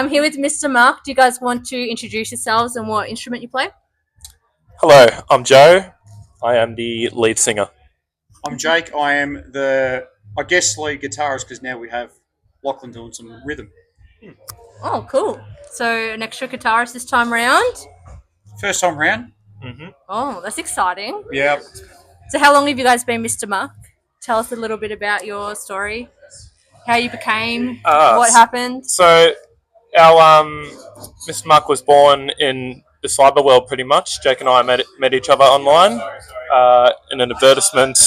I'm here with Mr Muk. Do you guys want to introduce yourselves and what instrument you play? Hello, I'm Joe. I am the lead singer. I'm Jake. I am the, I guess, lead guitarist because now we have Lachlan doing some rhythm. Oh, cool. So an extra guitarist this time around. First time round. Oh, that's exciting. Yeah. So how long have you guys been Mr Muk? Tell us a little bit about your story. How you became, what happened. So, our Mr. Muk was born in the cyber world pretty much. Jake and I met each other online in an advertisement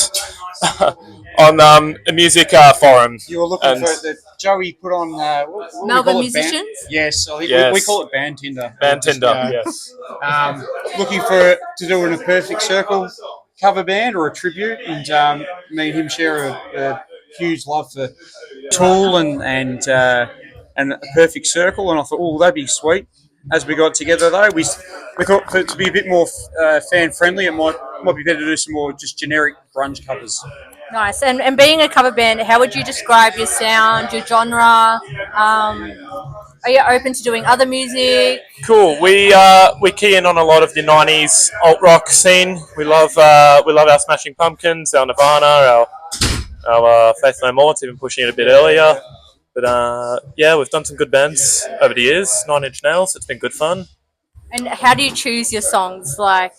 on a music forum. You were looking for the Joey put on what Melbourne we call it, musicians? Yes, I think Yes. we call it band Tinder. Band Tinder, yes. Looking for to do in a perfect circle cover band or a tribute, and me and him share a huge love for Tool and a perfect circle, and I thought, oh, that'd be sweet. As we got together, though, we thought for it to be a bit more fan friendly, it might be better to do some more just generic grunge covers. Nice. And being a cover band, how would you describe your sound, your genre? Are you open to doing other music? Cool. We key in on a lot of the '90s alt rock scene. We love our Smashing Pumpkins, our Nirvana, our Faith No More. It's even pushing it a bit earlier. But yeah, we've done some good bands over the years. 9 Inch Nails. It's been good fun. And how do you choose your songs, like,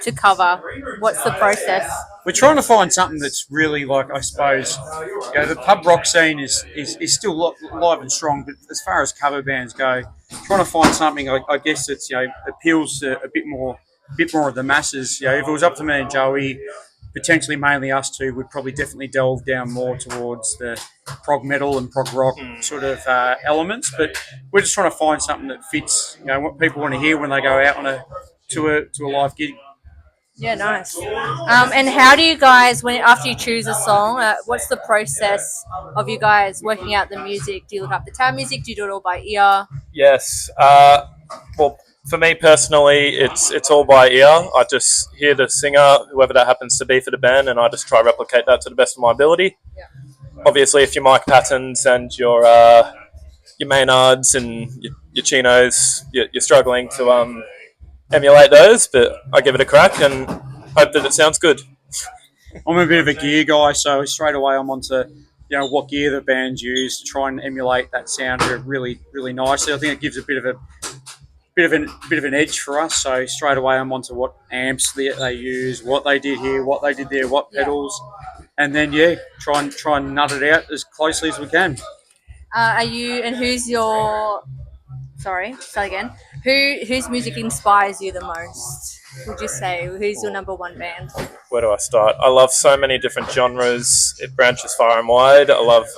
to cover? What's the process? We're trying to find something that's really like, I suppose, the pub rock scene is still alive and strong, but as far as cover bands go, trying to find something, I guess that's appeals to a bit more of the masses. If it was up to me and Joey, potentially mainly us two, would probably definitely delve down more towards the prog metal and prog rock sort of elements. But we're just trying to find something that fits, what people want to hear when they go out on to a live gig. Yeah, nice. And how do you guys, after you choose a song, what's the process of you guys working out the music? Do you look up the tab music? Do you do it all by ear? Yes. Well, for me personally, it's all by ear. I just hear the singer, whoever that happens to be for the band, and I just try to replicate that to the best of my ability. Yeah. Obviously, if your Mike Pattons and your Maynards and your Chinos, you're struggling to emulate those, but I give it a crack and hope that it sounds good. I'm a bit of a gear guy, so straight away I'm onto what gear the bands use to try and emulate that sound really, really nicely. I think it gives a bit of an edge for us. So straight away I'm onto what amps they use, what they did here, what they did there, what pedals, and then try and nut it out as closely as we can. Who's your? Sorry, start again. Whose music inspires you the most? Would you say who's your number one band? Where do I start? I love so many different genres. It branches far and wide. I love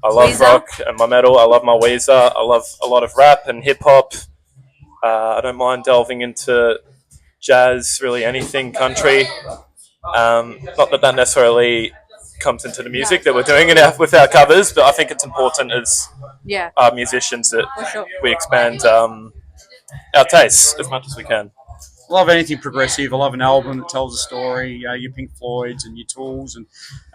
Weezer? rock and my metal. I love my Weezer. I love a lot of rap and hip hop. I don't mind delving into jazz, really anything, country. Not that necessarily comes into the music that we're doing with our covers, but I think it's important as musicians that we expand our tastes as much as we can. I love anything progressive. I love an album that tells a story. Your Pink Floyds and your Tools and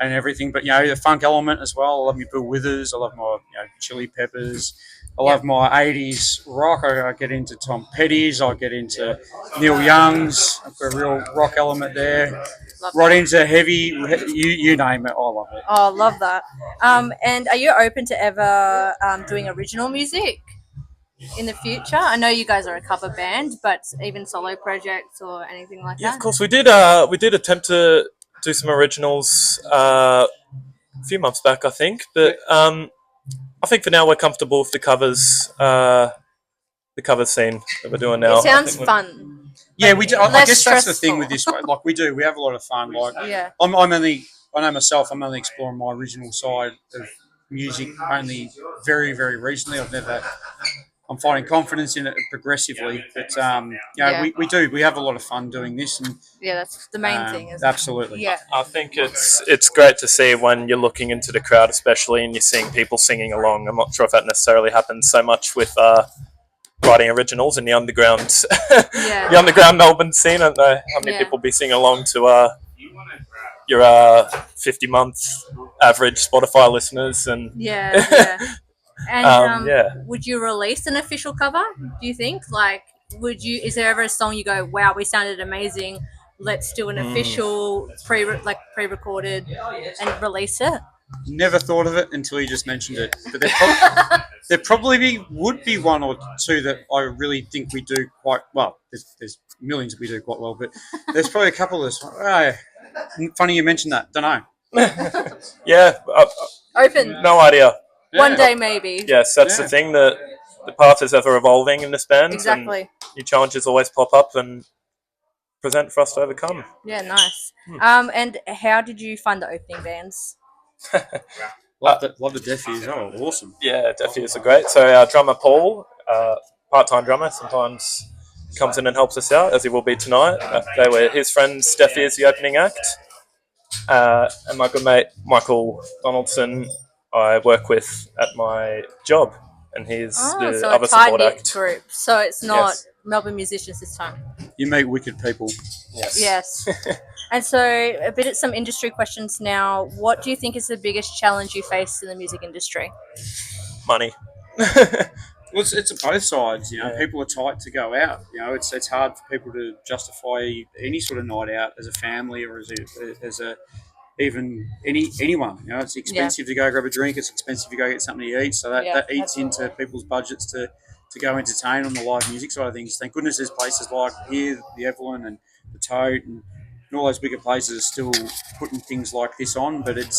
everything. But the funk element as well. I love my Bill Withers. I love my Chili Peppers. I love my '80s rock. I get into Tom Petty's. I get into Neil Young's. I've got a real rock element there. Right into heavy. You name it. I love it. Oh, love that. And are you open to ever doing original music in the future? I know you guys are a cover band, but even solo projects or anything like that? Yeah, of course. We did attempt to do some originals a few months back, I think. But I think for now we're comfortable with the cover scene that we're doing now. It sounds fun. Yeah, we do. I guess stressful. that's the thing with this. Like we have a lot of fun. Like I know myself. I'm only exploring my original side of music only very, very recently. I'm finding confidence in it progressively, but we have a lot of fun doing this, and that's the main thing, isn't absolutely. Yeah, I think it's great to see when you're looking into the crowd, especially, and you're seeing people singing along. I'm not sure if that necessarily happens so much with writing originals in the underground, the underground Melbourne scene. I don't know how many people be singing along to your 50-month average Spotify listeners, and And Yeah. would you release an official cover? Do you think? Like, would you? Is there ever a song you go, "Wow, we sounded amazing. Let's do an official pre-recorded and release it." Never thought of it until you just mentioned it. But there probably would be one or two that I really think we do quite well. There's millions that we do quite well, but there's probably a couple of us. Funny you mentioned that. Don't know. Yeah. Open. No idea. One day, maybe. Yes, that's the thing, that the path is ever evolving in this band. Exactly. And new challenges always pop up and present for us to overcome. Yeah, nice. And how did you find the opening bands? Love the Deaf Ears. Oh, awesome. Yeah, Deaf Ears are great. So our drummer Paul, part-time drummer, sometimes comes in and helps us out, as he will be tonight. They were his friends, Deaf Ears, the opening act. And my good mate Michael Donaldson, I work with at my job, and he's the so other a support tight-knit act. group. So it's not Yes. Melbourne musicians this time. You meet wicked people. Yes. And so a bit of some industry questions now. What do you think is the biggest challenge you face in the music industry? Money. Well, it's both sides. You know, people are tight to go out. You know, it's hard for people to justify any sort of night out as a family or as a even anyone. You know, it's expensive to go grab a drink. It's expensive to go get something to eat. So that eats into people's budgets to go entertain on the live music side of things. Thank goodness there's places like here, the Evelyn and the Toad and all those bigger places are still putting things like this on. But it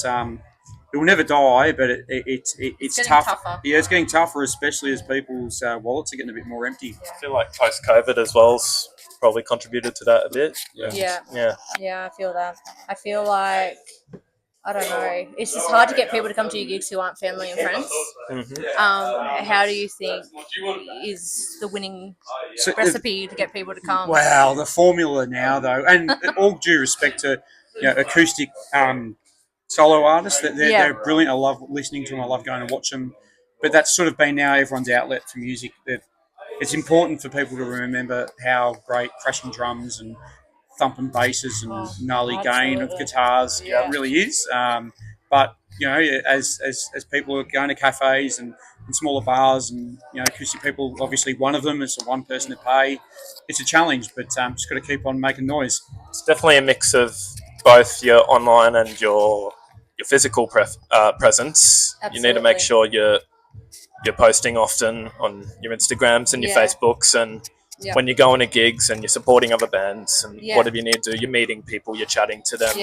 will never die. But it's tough. Tougher. Yeah, it's getting tougher, especially as people's wallets are getting a bit more empty. I feel like post-COVID as well's probably contributed to that a bit. Yeah, Yeah. I feel that. I feel like, I don't know, it's just hard to get people to come to your gigs who aren't family and friends. How do you think is the winning recipe to get people to come? Wow, the formula now though, and all due respect to acoustic solo artists, they're brilliant. I love listening to them. I love going and watch them. But that's sort of been now everyone's outlet for music. It's important for people to remember how great crashing drums and thumping basses and gnarly gain of guitars really is. But you know, as people are going to cafes and smaller bars, and you know, acoustic people, obviously one of them is one person to pay. It's a challenge, but just got to keep on making noise. It's definitely a mix of both your online and your physical presence. Absolutely. You need to make sure you're posting often on your Instagrams and your Facebooks, and when you're going to gigs and you're supporting other bands and whatever you need to do, you're meeting people, you're chatting to them,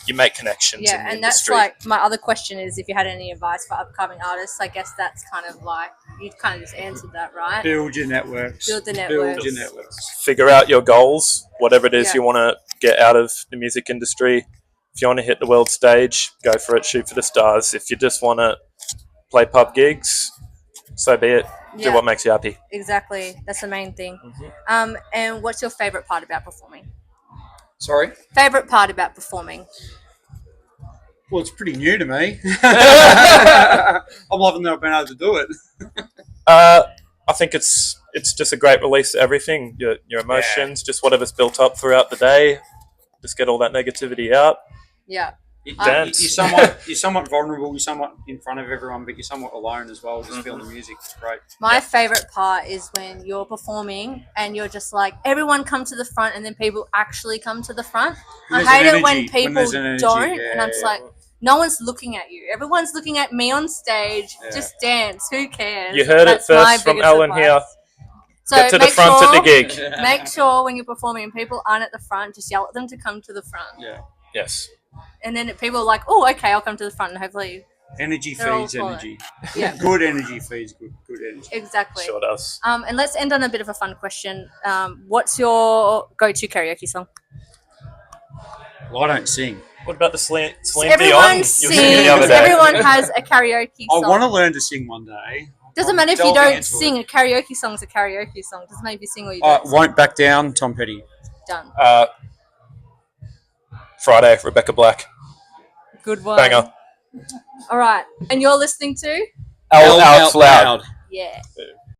you make connections in the and that's industry. like my other question is, if you had any advice for upcoming artists. I guess that's kind of like, you kind of just answered that, right? Build your networks. Build the networks. Build your networks. Figure out your goals, whatever it is you want to get out of the music industry. If you want to hit the world stage, go for it, shoot for the stars. If you just want to play pub gigs, so be it. Do what makes you happy. Exactly. That's the main thing. And what's your favourite part about performing? Sorry? Favourite part about performing? Well, it's pretty new to me. I'm loving that I've been able to do it. I think it's just a great release of everything. Your emotions, just whatever's built up throughout the day. Just get all that negativity out. Yeah. You're somewhat vulnerable. You're somewhat in front of everyone, but you're somewhat alone as well. Just feeling the music. It's great. My favourite part is when you're performing and you're just like, everyone come to the front, and then people actually come to the front. I hate it when people don't, and I'm just like, no one's looking at you. Everyone's looking at me on stage. Just dance. Who cares? You heard it first from Elle here. So get to the front at the gig. Make sure when you're performing and people aren't at the front, just yell at them to come to the front. Yeah. Yes. And then people are like, oh, okay, I'll come to the front, and hopefully energy feeds energy. Yeah. Good energy feeds good energy. Exactly. Sure does. And let's end on a bit of a fun question. What's your go-to karaoke song? Well, I don't sing. What about the Celine Everyone Dion? sings. Everyone has a karaoke song. I want to learn to sing one day. Doesn't matter if you don't sing. A karaoke song's a karaoke song. Doesn't matter if you sing or you don't. Won't Back Down, Tom Petty. Done. Friday, Rebecca Black. Good one. Banger. All right. And you're listening to? Elle Out Loud. Yeah.